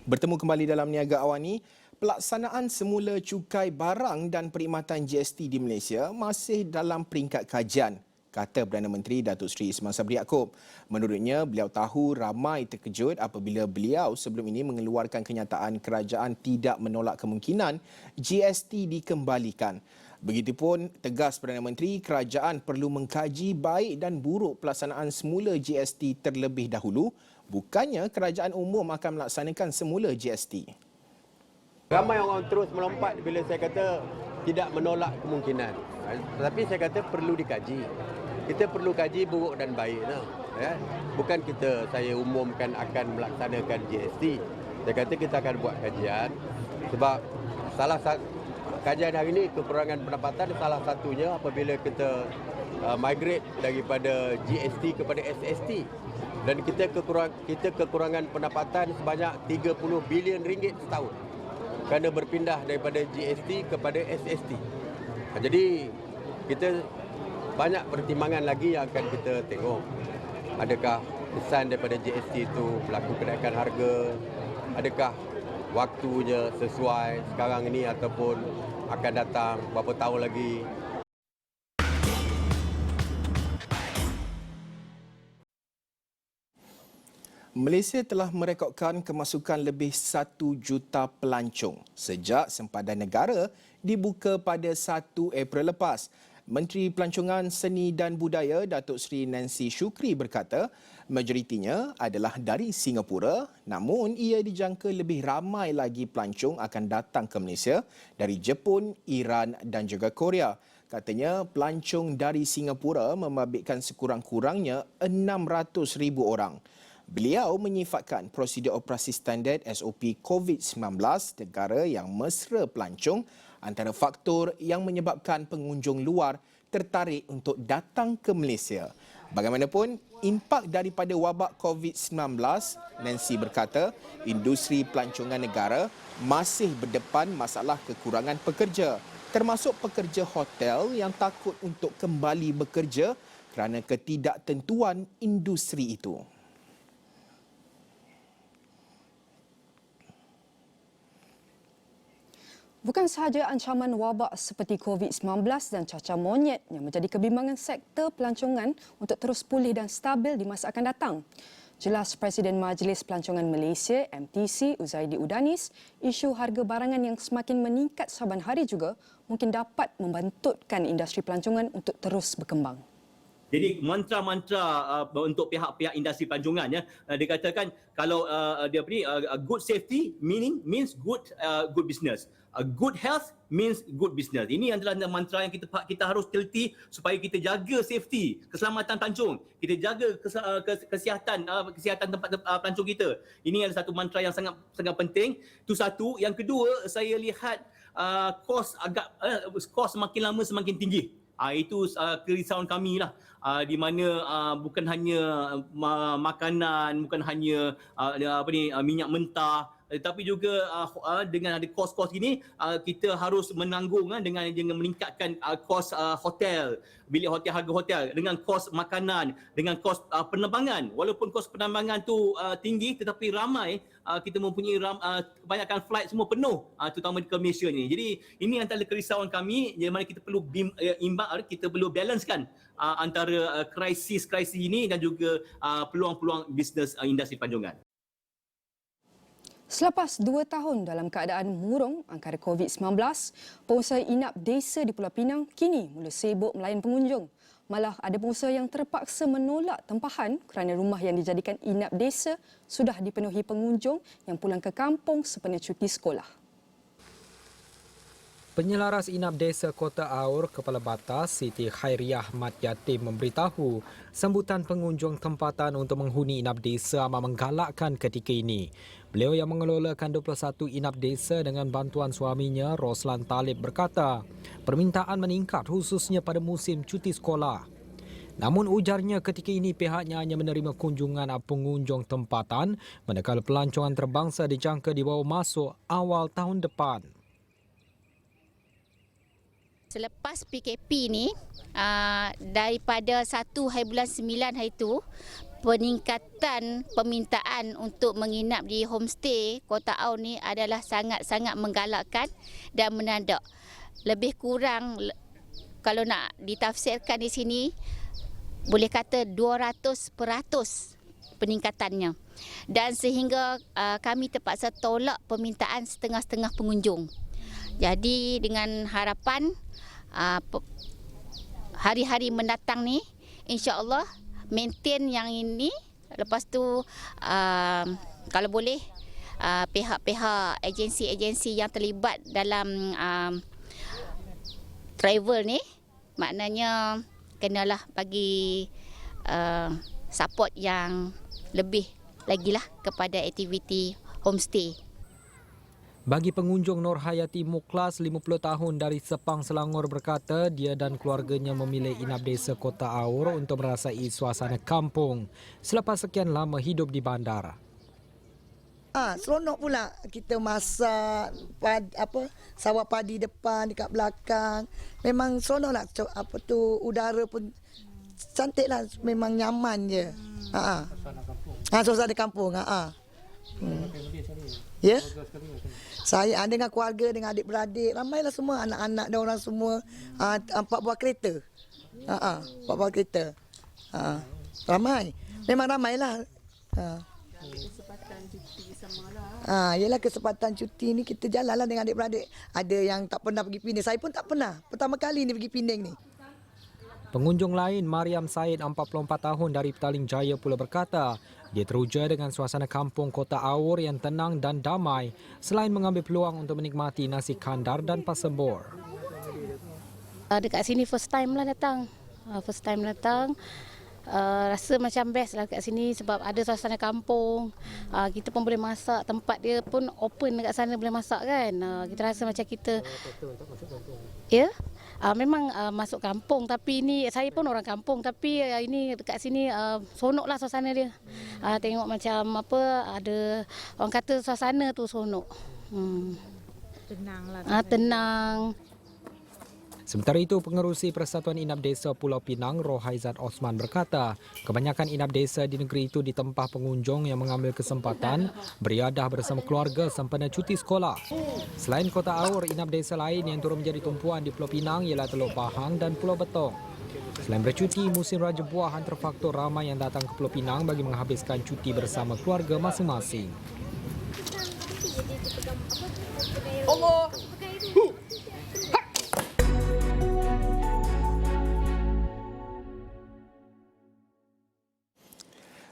Bertemu kembali dalam Niaga Awani, pelaksanaan semula cukai barang dan perkhidmatan GST di Malaysia masih dalam peringkat kajian, kata Perdana Menteri Datuk Seri Ismail Sabri Yaakob. Menurutnya, beliau tahu ramai terkejut apabila beliau sebelum ini mengeluarkan kenyataan kerajaan tidak menolak kemungkinan GST dikembalikan. Begitupun tegas Perdana Menteri, kerajaan perlu mengkaji baik dan buruk pelaksanaan semula GST terlebih dahulu. Bukannya kerajaan umum akan melaksanakan semula GST. Ramai orang terus melompat bila saya kata tidak menolak kemungkinan. Tetapi saya kata perlu dikaji. Kita perlu kaji buruk dan baik. Ya. Bukan saya umumkan akan melaksanakan GST. Saya kata kita akan buat kajian. Sebab salah satu kajian hari ini kekurangan pendapatan salah satunya apabila kita migrate daripada GST kepada SST. Dan kita kekurangan pendapatan sebanyak 30 bilion ringgit setahun kerana berpindah daripada GST kepada SST. Jadi kita banyak pertimbangan lagi yang akan kita tengok. Adakah kesan daripada GST itu berlaku kenaikan harga? Adakah waktunya sesuai sekarang ini ataupun akan datang berapa tahun lagi? Malaysia telah merekodkan kemasukan lebih 1 juta pelancong sejak sempadan negara dibuka pada 1 April lepas. Menteri Pelancongan Seni dan Budaya Datuk Seri Nancy Shukri berkata majoritinya adalah dari Singapura, namun ia dijangka lebih ramai lagi pelancong akan datang ke Malaysia dari Jepun, Iran dan juga Korea. Katanya pelancong dari Singapura membabitkan sekurang-kurangnya 600,000 orang. Beliau menyifatkan prosedur operasi standard SOP COVID-19 negara yang mesra pelancong antara faktor yang menyebabkan pengunjung luar tertarik untuk datang ke Malaysia. Bagaimanapun, impak daripada wabak COVID-19, Nancy berkata, industri pelancongan negara masih berdepan masalah kekurangan pekerja, termasuk pekerja hotel yang takut untuk kembali bekerja kerana ketidaktentuan industri itu. Bukan sahaja ancaman wabak seperti COVID-19 dan cacar monyet yang menjadi kebimbangan sektor pelancongan untuk terus pulih dan stabil di masa akan datang. Jelas Presiden Majlis Pelancongan Malaysia MTC Uzaidi Udanis, isu harga barangan yang semakin meningkat saban hari juga mungkin dapat membantutkan industri pelancongan untuk terus berkembang. Jadi mantra-mantra untuk pihak-pihak industri pelancongan ya, dikatakan kalau good safety means good business. Good health means good business. Ini adalah mantra yang kita harus teliti supaya kita jaga safety, keselamatan pelancong. Kita jaga kesihatan tempat pelancong kita. Ini adalah satu mantra yang sangat penting. Itu satu. Yang kedua, saya lihat kos makin lama semakin tinggi. Itu kerisauan kami lah, di mana bukan hanya makanan, bukan hanya minyak mentah, tetapi juga dengan ada kos-kos ini kita harus menanggung dengan meningkatkan kos hotel, bilik hotel, harga hotel, dengan kos makanan, dengan kos penerbangan. Walaupun kos penerbangan tu tinggi, tetapi ramai kita mempunyai kebanyakan flight semua penuh, terutama di Malaysia ni. Jadi ini antara kerisauan kami, di mana kita perlu kita perlu balancekan antara krisis ini dan juga peluang-peluang bisnes industri pelancongan. Selepas 2 tahun dalam keadaan murung angkara COVID-19, pengusaha inap desa di Pulau Pinang kini mula sibuk melayan pengunjung. Malah ada pengusaha yang terpaksa menolak tempahan kerana rumah yang dijadikan inap desa sudah dipenuhi pengunjung yang pulang ke kampung sempena cuti sekolah. Penyelaras inap desa Kota Aur, Kepala Batas Siti Khairiah Mat Yatim memberitahu sambutan pengunjung tempatan untuk menghuni inap desa amat menggalakkan ketika ini. Beliau yang mengelolakan 21 inap desa dengan bantuan suaminya, Roslan Talib berkata, permintaan meningkat khususnya pada musim cuti sekolah. Namun ujarnya ketika ini pihaknya hanya menerima kunjungan pengunjung tempatan manakala pelancongan antarabangsa dijangka dibawa masuk awal tahun depan. Selepas PKP ni, daripada 1 hari bulan 9 hari itu, peningkatan permintaan untuk menginap di homestay Kota Aur ni adalah sangat-sangat menggalakkan dan menandak. Lebih kurang kalau nak ditafsirkan di sini boleh kata 200% peningkatannya. Dan sehingga kami terpaksa tolak permintaan setengah-setengah pengunjung. Jadi dengan harapan hari-hari mendatang ni insya-Allah maintain yang ini, lepas tu kalau boleh pihak-pihak agensi-agensi yang terlibat dalam travel ni maknanya kenalah bagi support yang lebih lagi lah kepada aktiviti homestay. Bagi pengunjung Nur Hayati Muklas, 50 tahun dari Sepang, Selangor berkata dia dan keluarganya memilih inap desa Kota Aur untuk merasai suasana kampung selepas sekian lama hidup di bandar. Seronok pula kita masak sawah padi depan dekat belakang. Memang seronoklah udara pun cantiklah, memang nyaman je. Suasana kampung. Ya. Saya dengan keluarga, dengan adik-beradik, ramailah semua anak-anak dan orang semua 4 buah kereta. 4 buah kereta. Ramai. Memang ramailah. Ialah kesempatan cuti ni kita jalanlah dengan adik-beradik. Ada yang tak pernah pergi Penang. Saya pun tak pernah. Pertama kali ni pergi Penang ni. Pengunjung lain, Mariam Said, 44 tahun dari Petaling Jaya pula berkata, dia teruja dengan suasana kampung Kota Aur yang tenang dan damai selain mengambil peluang untuk menikmati nasi kandar dan pasembur. Dekat sini first time lah datang. Rasa macam best lah kat sini sebab ada suasana kampung. Kita pun boleh masak, tempat dia pun open dekat sana boleh masak kan. Kita rasa macam kita... Ya? Memang masuk kampung, tapi ini saya pun orang kampung, tapi ini dekat sini seronoklah suasana dia. Tengok macam ada orang kata suasana tu seronok. Tenanglah. Tenang. Sementara itu, Pengerusi Persatuan Inap Desa Pulau Pinang, Rohaizat Osman berkata, kebanyakan inap desa di negeri itu ditempah pengunjung yang mengambil kesempatan beriadah bersama keluarga sempena cuti sekolah. Selain Kota Aur, inap desa lain yang turut menjadi tumpuan di Pulau Pinang ialah Teluk Bahang dan Pulau Betong. Selain bercuti, musim Raja Buah antara faktor ramai yang datang ke Pulau Pinang bagi menghabiskan cuti bersama keluarga masing-masing.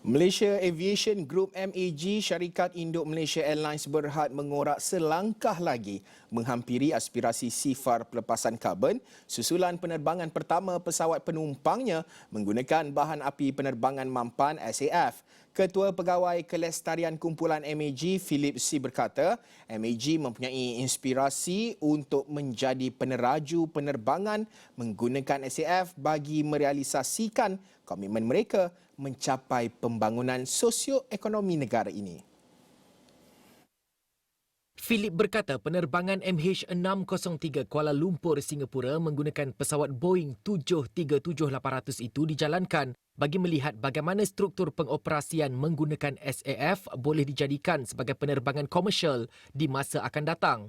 Malaysia Aviation Group MAG, syarikat induk Malaysia Airlines berhad mengorak selangkah lagi menghampiri aspirasi sifar pelepasan karbon susulan penerbangan pertama pesawat penumpangnya menggunakan bahan api penerbangan mampan SAF. Ketua Pegawai Kelestarian Kumpulan MAG, Philip C. berkata, MAG mempunyai inspirasi untuk menjadi peneraju penerbangan menggunakan SAF bagi merealisasikan komitmen mereka mencapai pembangunan sosioekonomi negara ini. Philip berkata penerbangan MH603 Kuala Lumpur, Singapura menggunakan pesawat Boeing 737-800 itu dijalankan bagi melihat bagaimana struktur pengoperasian menggunakan SAF boleh dijadikan sebagai penerbangan komersial di masa akan datang.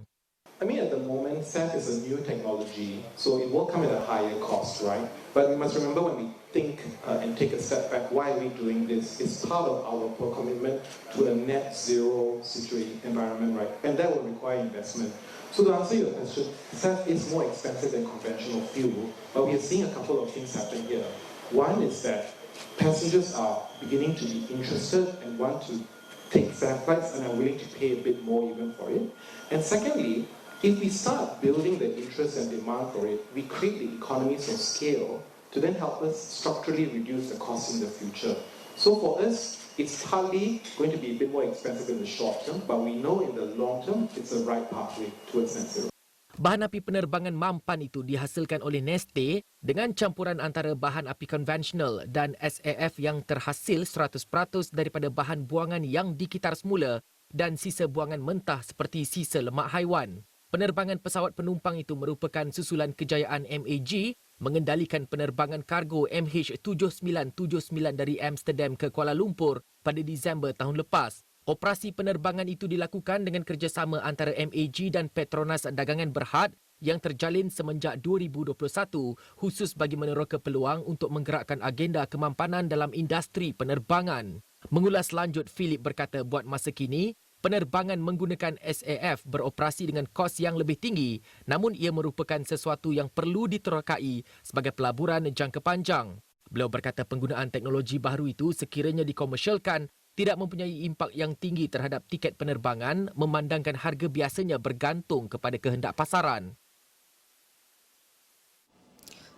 I mean, at the moment, SAF is a new technology, so it will come at a higher cost, right? But we must remember when we think and take a step back, why are we doing this? It's part of our commitment to a net zero situation environment, right? And that will require investment. So to answer your question, SAF is more expensive than conventional fuel, but we are seeing a couple of things happen here. One is that passengers are beginning to be interested and want to take SAF flights and are willing to pay a bit more even for it. And secondly, if we start building the interest and demand for it, we create the economies of scale to then help us structurally reduce the cost in the future. So for us, it's partly going to be a bit more expensive in the short term, but we know in the long term, it's the right pathway towards net zero. Bahan api penerbangan mampan itu dihasilkan oleh Neste dengan campuran antara bahan api konvensional dan SAF yang terhasil 100% daripada bahan buangan yang dikitar semula dan sisa buangan mentah seperti sisa lemak haiwan. Penerbangan pesawat penumpang itu merupakan susulan kejayaan MAG mengendalikan penerbangan kargo MH7979 dari Amsterdam ke Kuala Lumpur pada Disember tahun lepas. Operasi penerbangan itu dilakukan dengan kerjasama antara MAG dan Petronas Dagangan Berhad yang terjalin semenjak 2021 khusus bagi meneroka peluang untuk menggerakkan agenda kemampanan dalam industri penerbangan. Mengulas lanjut, Philip berkata buat masa kini, penerbangan menggunakan SAF beroperasi dengan kos yang lebih tinggi, namun ia merupakan sesuatu yang perlu diterokai sebagai pelaburan jangka panjang. Beliau berkata penggunaan teknologi baru itu sekiranya dikomersialkan tidak mempunyai impak yang tinggi terhadap tiket penerbangan memandangkan harga biasanya bergantung kepada kehendak pasaran.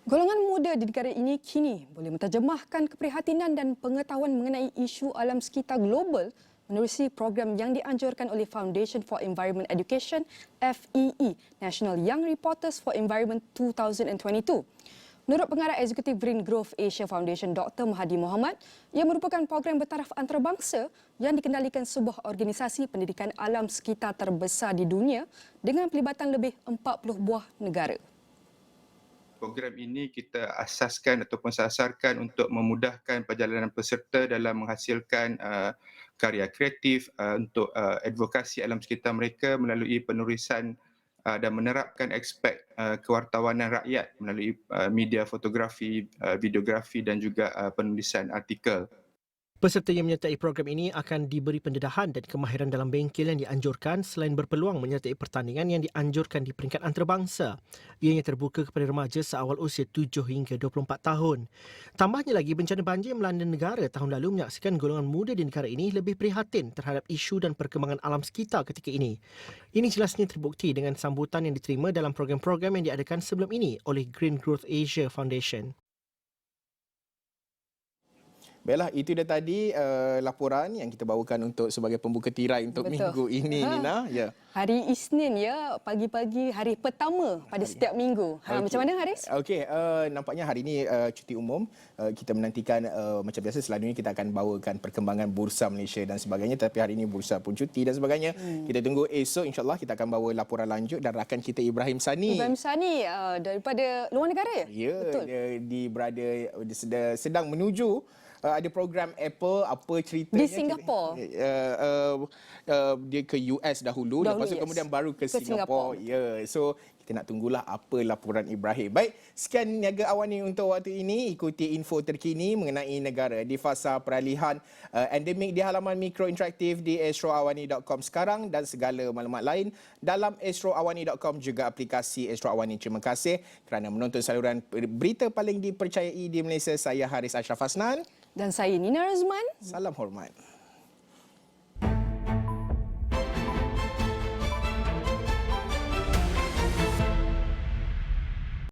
Golongan muda di negara ini kini boleh menterjemahkan keprihatinan dan pengetahuan mengenai isu alam sekitar global menerusi program yang dianjurkan oleh Foundation for Environment Education FEE National Young Reporters for Environment 2022. Menurut pengarah eksekutif Green Growth Asia Foundation Dr. Mahathir Mohamad, ia merupakan program bertaraf antarabangsa yang dikendalikan sebuah organisasi pendidikan alam sekitar terbesar di dunia dengan pelibatan lebih 40 buah negara. Program ini kita asaskan ataupun sasarkan untuk memudahkan perjalanan peserta dalam menghasilkan karya kreatif untuk advokasi alam sekitar mereka melalui penulisan dan menerapkan aspek kewartawanan rakyat melalui media fotografi, videografi dan juga penulisan artikel. Peserta yang menyertai program ini akan diberi pendedahan dan kemahiran dalam bengkel yang dianjurkan selain berpeluang menyertai pertandingan yang dianjurkan di peringkat antarabangsa. Ianya terbuka kepada remaja seawal usia 7 hingga 24 tahun. Tambahnya lagi, bencana banjir yang melanda negara tahun lalu menyaksikan golongan muda di negara ini lebih prihatin terhadap isu dan perkembangan alam sekitar ketika ini. Ini jelasnya terbukti dengan sambutan yang diterima dalam program-program yang diadakan sebelum ini oleh Green Growth Asia Foundation. Baiklah, itu dia tadi laporan yang kita bawakan untuk sebagai pembuka tirai untuk minggu ini, Nina. Ya. Hari Isnin ya, pagi-pagi hari pertama pada setiap minggu. Macam mana Haris? Okey, nampaknya hari ini cuti umum. Kita menantikan macam biasa selalunya kita akan bawakan perkembangan bursa Malaysia dan sebagainya, tapi hari ini bursa pun cuti dan sebagainya. Kita tunggu esok, insya-Allah kita akan bawa laporan lanjut dan rakan kita Ibrahim Sani. Ibrahim Sani daripada luar negara ya? Ya, betul. Dia sedang menuju ada program Apple, apa ceritanya? Di Singapura. Dia ke US dahulu lepas tu kemudian baru ke Singapura. Ya, so kita nak tunggulah apa laporan Ibrahim. Baik, sekian Niaga Awani untuk waktu ini. Ikuti info terkini mengenai negara di fasa peralihan endemik di halaman Mikro Interaktif di astroawani.com sekarang dan segala maklumat lain dalam astroawani.com juga aplikasi Astro Awani. Terima kasih kerana menonton saluran berita paling dipercayai di Malaysia. Saya Haris Ashraf Hasnan. Dan saya Nina Razman. Salam hormat.